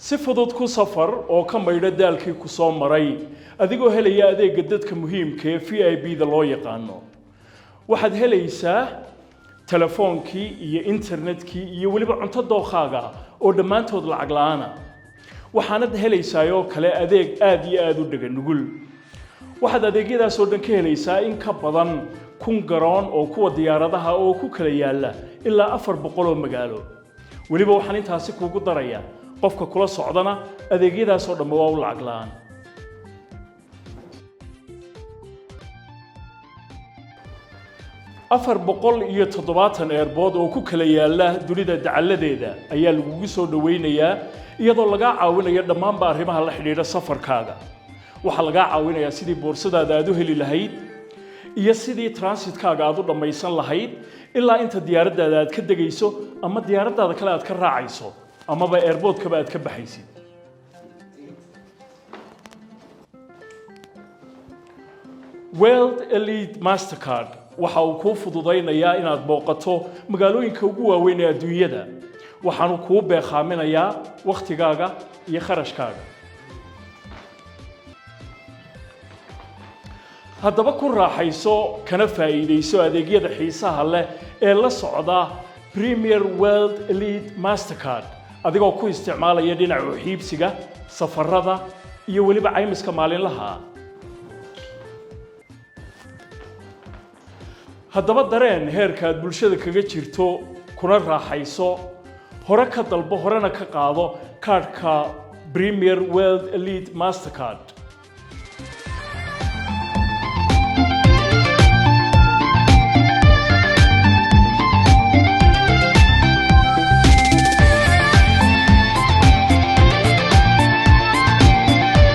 si fudud ku safar oo ka maydha daalkii ku soo maray adigoo helaya adeegga dadka muhiimka ee VIP-da loo yaqaano waxaad helaysaa telefoonkii iyo internetkii iyo waliba cunto dookhaaga oo dhammaantood lacag la'aan ah waxaanad helaysaa oo kale adeeg aad iyo aad u dhagan nugul waxaad adeegyadaas oo dhan ka helaysaa in ka badan 1000 garoon oo kuwa diyaaradaha oo ku kala yaala ilaa 400 oo magaalo waliba waxaan intaasi kuugu darayaa qofka kula socdana adeegyadaas oo dhan waa u lacag la'aan 470 airport oo ku kala yaala dunida dacaladeeda ayaa lagu soo dhaweynayaa iyadoo laga caawinayo dhammaan arrimaha la xiriira safarkaaga waxa laga caawinayaa sidii boorsadaada aad u heli lahayd iyo sidii transitkaaga aad u dhamaysan lahayd ilaa inta diyaaradaada aad ka degayso ama diyaaradaada kale aad ka raacayso amaba airportkaba aad ka baxaysid World Elite Mastercard waxa uu ku fududeynayaa inaad booqato magaalooyinka ugu waaweyn ee adduunyada waxaanu kuu beeqaaminayaa waqtigaaga iyo kharashkaaga haddaba ku raaxayso kana faa'iideyso adeegyada xiisaha leh ee la socda Premier World Elite Mastercard adigoo ku isticmaalaya dhinaca xiibsiga safarada iyo waliba caymiska maalinlaha haddaba dareen heerka aad bulshada kaga jirto kuna raaxayso hore ka dalbo horena ka qaado kaarka Premier World Elite Mastercard